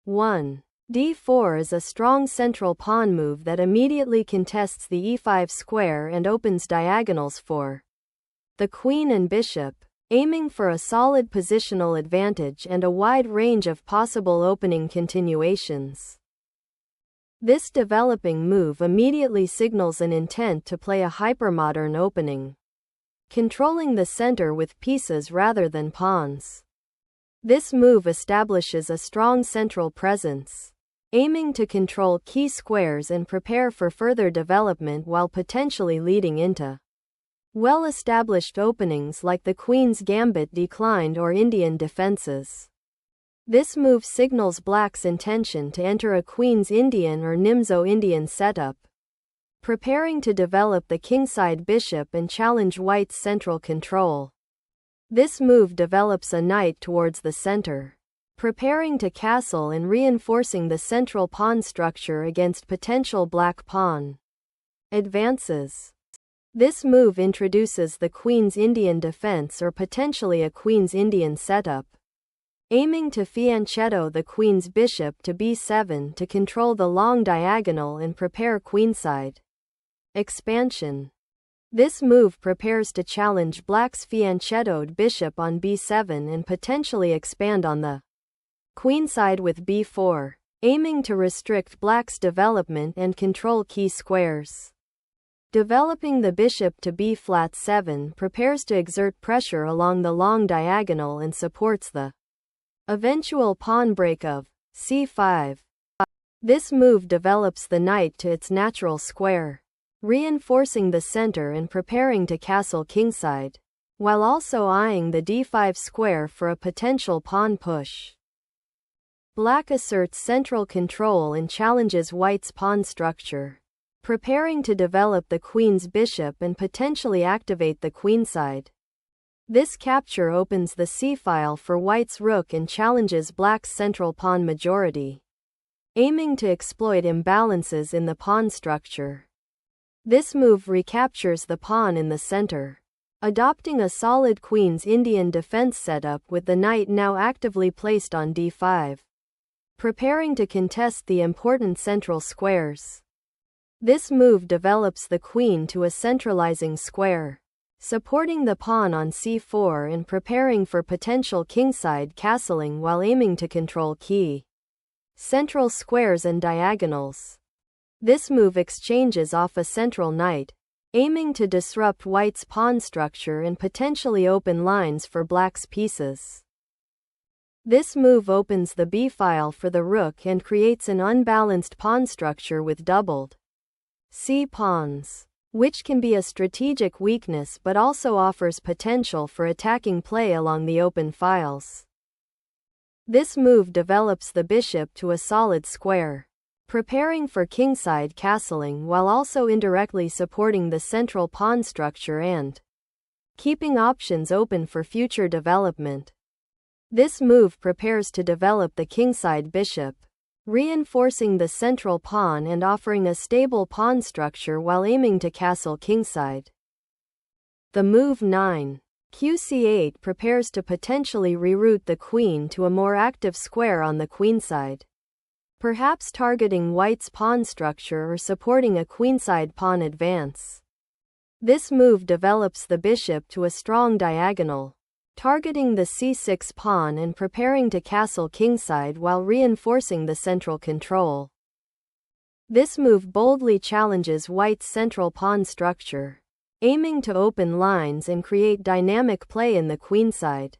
1. d4 is a strong central pawn move that immediately contests the e5 square and opens diagonals for the queen and bishop, aiming for a solid positional advantage and a wide range of possible opening continuations. This developing move immediately signals an intent to play a hypermodern opening, controlling the center with pieces rather than pawns. This move establishes a strong central presence, aiming to control key squares and prepare for further development while potentially leading into well-established openings like the Queen's Gambit declined or Indian defenses. This move signals Black's intention to enter a Queen's Indian or Nimzo Indian setup, preparing to develop the kingside bishop and challenge White's central control. This move develops a knight towards the center, preparing to castle and reinforcing the central pawn structure against potential Black pawn advances. This move introduces the Queen's Indian defense or potentially a Queen's Indian setup, aiming to fianchetto the Queen's bishop to b7 to control the long diagonal and prepare queenside expansion. This move prepares to challenge Black's fianchettoed bishop on b7 and potentially expand on the queenside with b4, aiming to restrict Black's development and control key squares. Developing the bishop to b-7 prepares to exert pressure along the long diagonal and supports the eventual pawn break of c5. This move develops the knight to its natural square, reinforcing the center and preparing to castle kingside, while also eyeing the d5 square for a potential pawn push. Black asserts central control and challenges White's pawn structure, preparing to develop the Queen's bishop and potentially activate the queenside. This capture opens the c-file for White's rook and challenges Black's central pawn majority, aiming to exploit imbalances in the pawn structure. This move recaptures the pawn in the center, adopting a solid Queen's Indian defense setup with the knight now actively placed on d5, preparing to contest the important central squares. This move develops the queen to a centralizing square, supporting the pawn on c4 and preparing for potential kingside castling while aiming to control key central squares and diagonals. This move exchanges off a central knight, aiming to disrupt White's pawn structure and potentially open lines for Black's pieces. This move opens the b-file for the rook and creates an unbalanced pawn structure with doubled c-pawns, which can be a strategic weakness but also offers potential for attacking play along the open files. This move develops the bishop to a solid square, preparing for kingside castling while also indirectly supporting the central pawn structure and keeping options open for future development. This move prepares to develop the kingside bishop, reinforcing the central pawn and offering a stable pawn structure while aiming to castle kingside. The move 9, qc8 prepares to potentially reroute the queen to a more active square on the queenside, perhaps targeting White's pawn structure or supporting a queenside pawn advance. This move develops the bishop to a strong diagonal, targeting the c6 pawn and preparing to castle kingside while reinforcing the central control. This move boldly challenges White's central pawn structure, aiming to open lines and create dynamic play in the queenside.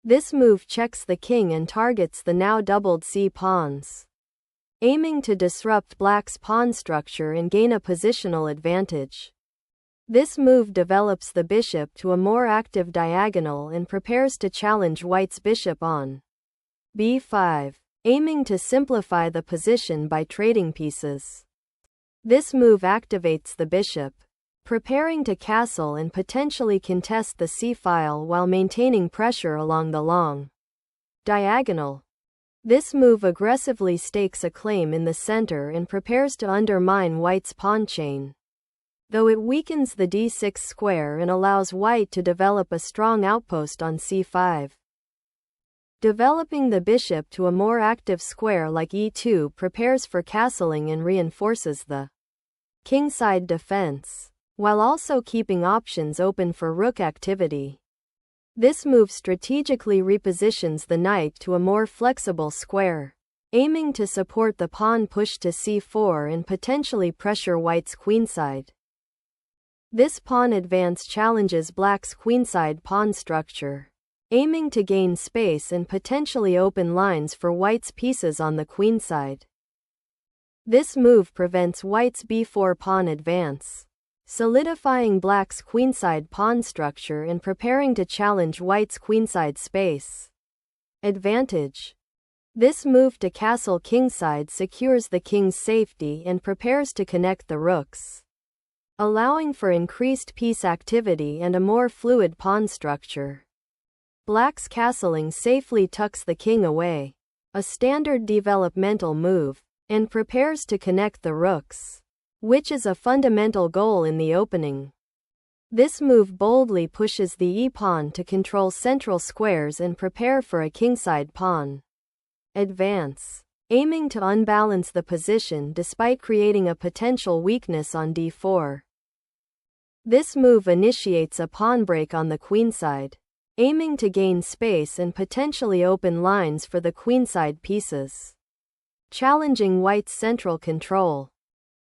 This move checks the king and targets the now doubled c-pawns, aiming to disrupt Black's pawn structure and gain a positional advantage. This move develops the bishop to a more active diagonal and prepares to challenge White's bishop on b5, aiming to simplify the position by trading pieces. This move activates the bishop, preparing to castle and potentially contest the c-file while maintaining pressure along the long diagonal. This move aggressively stakes a claim in the center and prepares to undermine White's pawn chain, though it weakens the d6 square and allows White to develop a strong outpost on c5. Developing the bishop to a more active square like e2 prepares for castling and reinforces the kingside defense, while also keeping options open for rook activity. This move strategically repositions the knight to a more flexible square, aiming to support the pawn push to c4 and potentially pressure white's queenside. This pawn advance challenges black's queenside pawn structure, aiming to gain space and potentially open lines for white's pieces on the queenside. This move prevents white's b4 pawn advance, solidifying black's queenside pawn structure and preparing to challenge white's queenside space. Advantage. This move to castle kingside secures the king's safety and prepares to connect the rooks, allowing for increased piece activity and a more fluid pawn structure. Black's castling safely tucks the king away, a standard developmental move, and prepares to connect the rooks, which is a fundamental goal in the opening. This move boldly pushes the e-pawn to control central squares and prepare for a kingside pawn advance, aiming to unbalance the position despite creating a potential weakness on d4. This move initiates a pawn break on the queenside, aiming to gain space and potentially open lines for the queenside pieces, challenging white's central control.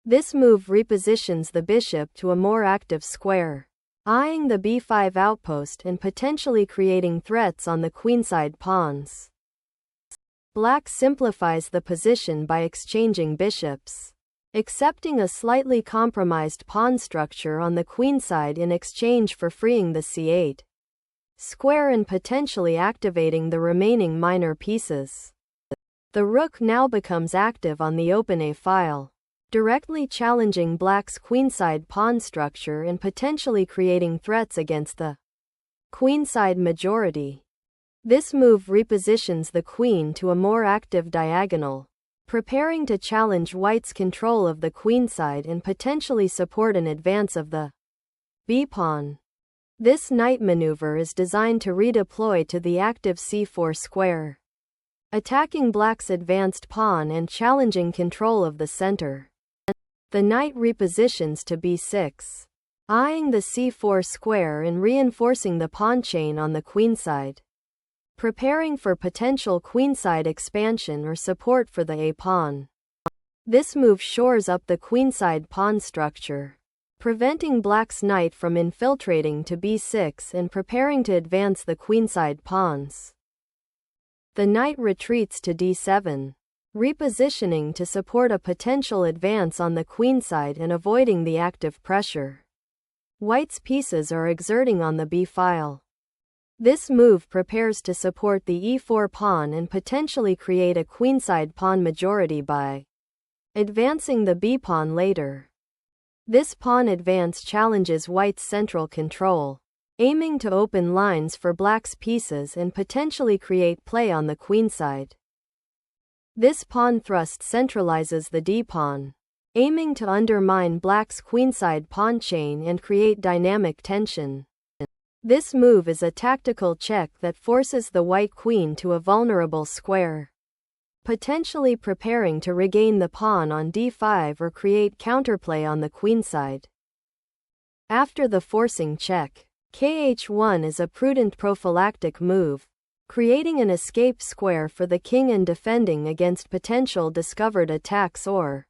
This move repositions the bishop to a more active square, eyeing the b5 outpost and potentially creating threats on the queenside pawns. Black simplifies the position by exchanging bishops, accepting a slightly compromised pawn structure on the queenside in exchange for freeing the c8 square and potentially activating the remaining minor pieces. The rook now becomes active on the open a file, directly challenging black's queenside pawn structure and potentially creating threats against the queenside majority. This move repositions the queen to a more active diagonal, preparing to challenge white's control of the queenside and potentially support an advance of the b-pawn. This knight maneuver is designed to redeploy to the active c4 square, attacking black's advanced pawn and challenging control of the center. The knight repositions to b6, eyeing the c4 square and reinforcing the pawn chain on the queenside, preparing for potential queenside expansion or support for the a-pawn. This move shores up the queenside pawn structure, preventing black's knight from infiltrating to b6 and preparing to advance the queenside pawns. The knight retreats to d7, repositioning to support a potential advance on the queenside and avoiding the active pressure white's pieces are exerting on the b-file. This move prepares to support the e4 pawn and potentially create a queenside pawn majority by advancing the b-pawn later. This pawn advance challenges white's central control, aiming to open lines for black's pieces and potentially create play on the queenside. This pawn thrust centralizes the d-pawn, aiming to undermine black's queenside pawn chain and create dynamic tension. This move is a tactical check that forces the white queen to a vulnerable square, potentially preparing to regain the pawn on d5 or create counterplay on the queenside. After the forcing check, kh1 is a prudent prophylactic move, creating an escape square for the king and defending against potential discovered attacks or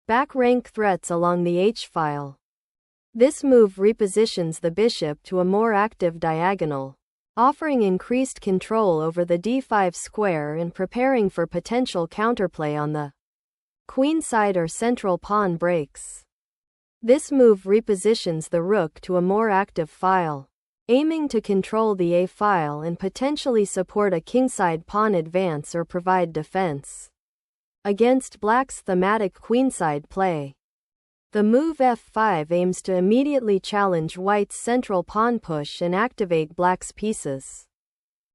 back rank threats along the h-file. This move repositions the bishop to a more active diagonal, offering increased control over the d5 square and preparing for potential counterplay on the queenside or central pawn breaks. This move repositions the rook to a more active file, aiming to control the a-file and potentially support a kingside pawn advance or provide defense against black's thematic queenside play. The move f5 aims to immediately challenge white's central pawn push and activate black's pieces,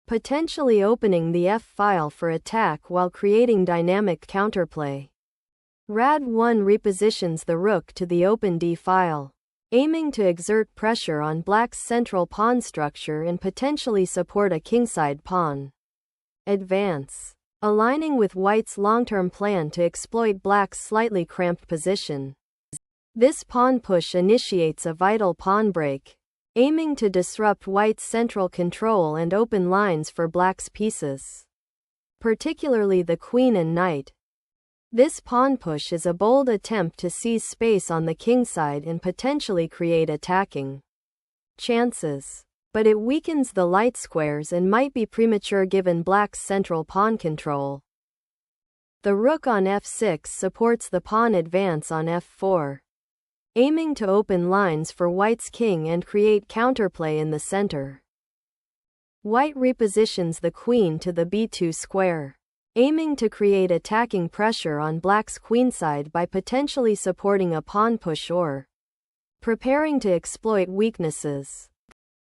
potentially opening the f-file for attack while creating dynamic counterplay. Rad1 repositions the rook to the open d-file, aiming to exert pressure on black's central pawn structure and potentially support a kingside pawn advance, aligning with white's long-term plan to exploit black's slightly cramped position. This pawn push initiates a vital pawn break, aiming to disrupt white's central control and open lines for black's pieces, particularly the queen and knight. This pawn push is a bold attempt to seize space on the kingside and potentially create attacking chances, but it weakens the light squares and might be premature given black's central pawn control. The rook on f6 supports the pawn advance on f4, aiming to open lines for white's king and create counterplay in the center. White repositions the queen to the b2 square, aiming to create attacking pressure on black's queenside by potentially supporting a pawn push or preparing to exploit weaknesses.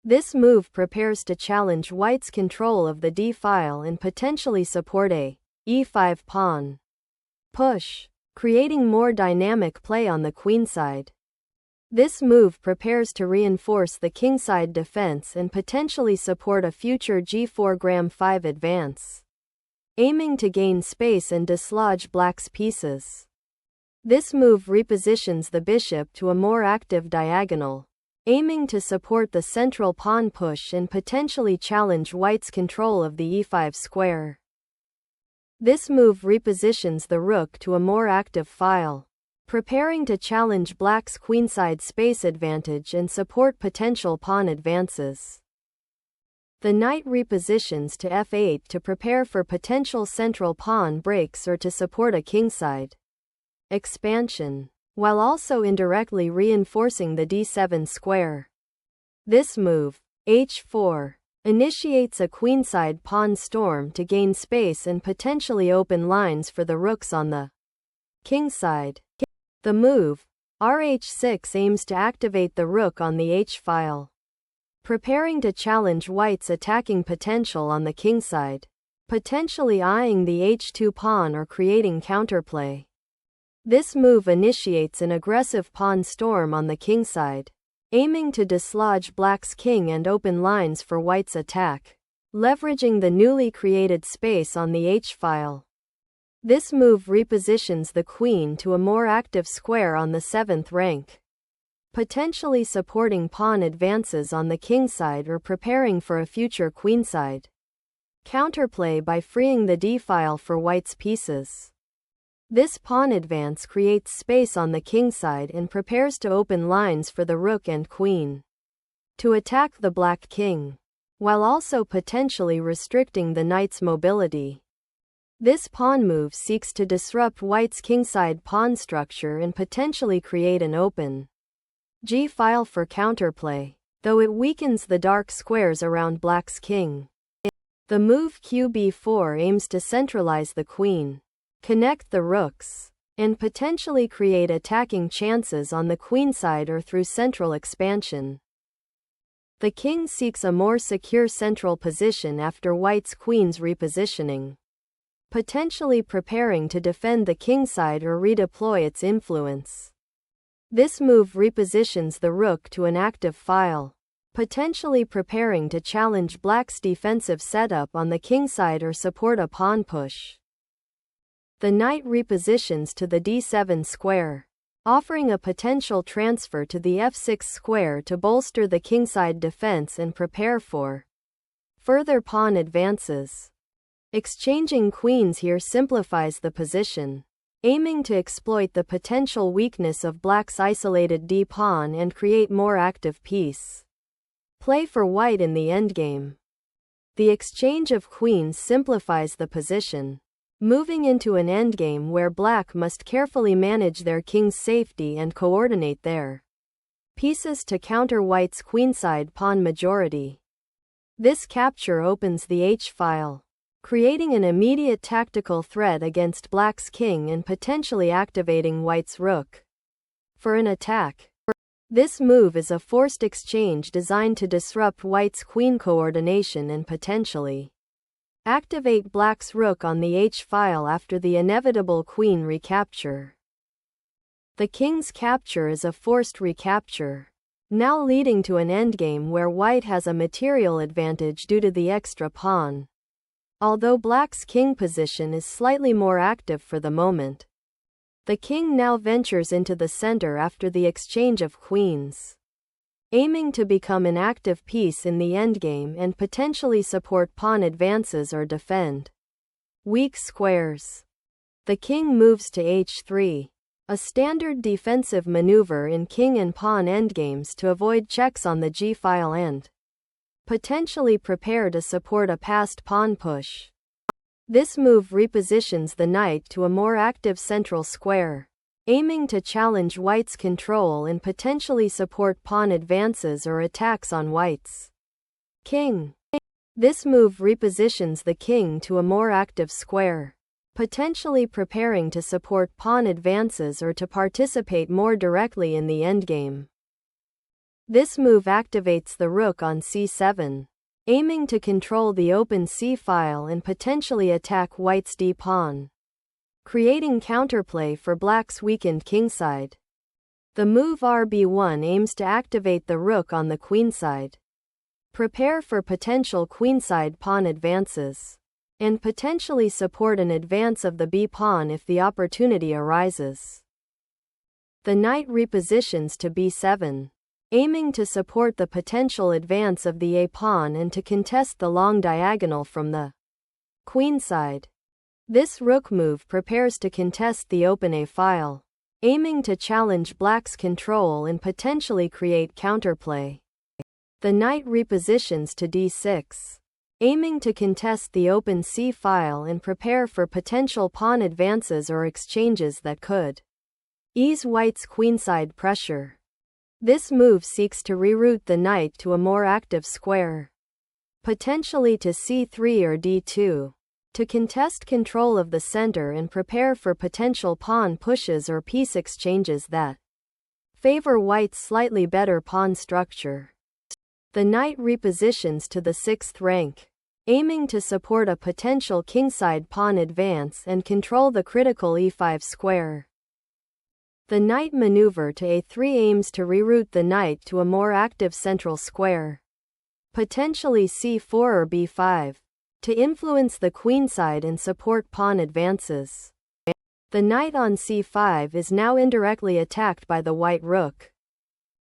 This move prepares to challenge white's control of the d-file and potentially support a e5 pawn push, creating more dynamic play on the queenside. This move prepares to reinforce the kingside defense and potentially support a future g4 gram5 advance, aiming to gain space and dislodge black's pieces. This move repositions the bishop to a more active diagonal, aiming to support the central pawn push and potentially challenge white's control of the e5 square. This move repositions the rook to a more active file, preparing to challenge black's queenside space advantage and support potential pawn advances. The knight repositions to f8 to prepare for potential central pawn breaks or to support a kingside expansion, while also indirectly reinforcing the d7 square. This move, h4, initiates a queenside pawn storm to gain space and potentially open lines for the rooks on the kingside. The move, rh6, aims to activate the rook on the h-file, preparing to challenge white's attacking potential on the kingside, potentially eyeing the h2 pawn or creating counterplay. This move initiates an aggressive pawn storm on the kingside, aiming to dislodge black's king and open lines for white's attack, leveraging the newly created space on the h-file. This move repositions the queen to a more active square on the 7th rank, potentially supporting pawn advances on the kingside or preparing for a future queenside counterplay by freeing the d-file for white's pieces. This pawn advance creates space on the kingside and prepares to open lines for the rook and queen to attack the black king, while also potentially restricting the knight's mobility. This pawn move seeks to disrupt white's kingside pawn structure and potentially create an open g-file for counterplay, though it weakens the dark squares around black's king. The move qb4 aims to centralize the queen, connect the rooks, and potentially create attacking chances on the queenside or through central expansion. The king seeks a more secure central position after white's queen's repositioning, potentially preparing to defend the kingside or redeploy its influence. This move repositions the rook to an active file, potentially preparing to challenge black's defensive setup on the kingside or support a pawn push. The knight repositions to the d7 square, offering a potential transfer to the f6 square to bolster the kingside defense and prepare for further pawn advances. Exchanging queens here simplifies the position, aiming to exploit the potential weakness of black's isolated d-pawn and create more active piece play for white in the endgame. The exchange of queens simplifies the position, moving into an endgame where black must carefully manage their king's safety and coordinate their pieces to counter white's queenside pawn majority. This capture opens the h-file, creating an immediate tactical threat against black's king and potentially activating white's rook for an attack. This move is a forced exchange designed to disrupt white's queen coordination and potentially activate black's rook on the h-file after the inevitable queen recapture. The king's capture is a forced recapture, now leading to an endgame where white has a material advantage due to the extra pawn. although black's king position is slightly more active for the moment. The king now ventures into the center after the exchange of queens, aiming to become an active piece in the endgame and potentially support pawn advances or defend weak squares. The king moves to h3, a standard defensive maneuver in king and pawn endgames to avoid checks on the g-file and potentially prepare to support a passed pawn push. This move repositions the knight to a more active central square, aiming to challenge white's control and potentially support pawn advances or attacks on white's king. This move repositions the king to a more active square, potentially preparing to support pawn advances or to participate more directly in the endgame. This move activates the rook on c7, aiming to control the open c-file and potentially attack white's d-pawn, creating counterplay for black's weakened kingside. The move rb1 aims to activate the rook on the queenside, prepare for potential queenside pawn advances, and potentially support an advance of the b-pawn if the opportunity arises. The knight repositions to b7, aiming to support the potential advance of the a-pawn and to contest the long diagonal from the queenside. This rook move prepares to contest the open a-file, aiming to challenge black's control and potentially create counterplay. The knight repositions to d6, aiming to contest the open c-file and prepare for potential pawn advances or exchanges that could ease white's queenside pressure. This move seeks to reroute the knight to a more active square, potentially to c3 or d2, to contest control of the center and prepare for potential pawn pushes or piece exchanges that favor white's slightly better pawn structure. The knight repositions to the 6th rank, aiming to support a potential kingside pawn advance and control the critical e5 square. The knight maneuver to a3 aims to reroute the knight to a more active central square, potentially c4 or b5, to influence the queenside and support pawn advances. The knight on c5 is now indirectly attacked by the white rook,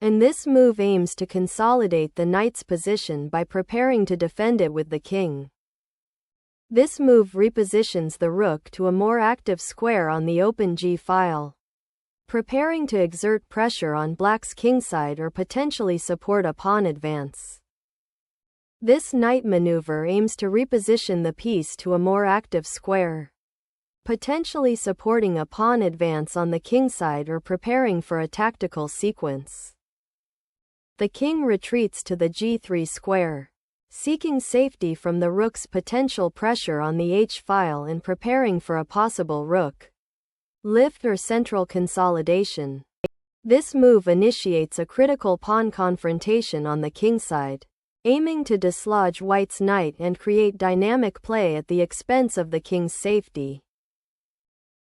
and this move aims to consolidate the knight's position by preparing to defend it with the king. This move repositions the rook to a more active square on the open g-file, preparing to exert pressure on black's kingside or potentially support a pawn advance. This knight maneuver aims to reposition the piece to a more active square, potentially supporting a pawn advance on the kingside or preparing for a tactical sequence. The king retreats to the g3 square, seeking safety from the rook's potential pressure on the h-file and preparing for a possible rook lift or central consolidation. This move initiates a critical pawn confrontation on the kingside, aiming to dislodge white's knight and create dynamic play at the expense of the king's safety.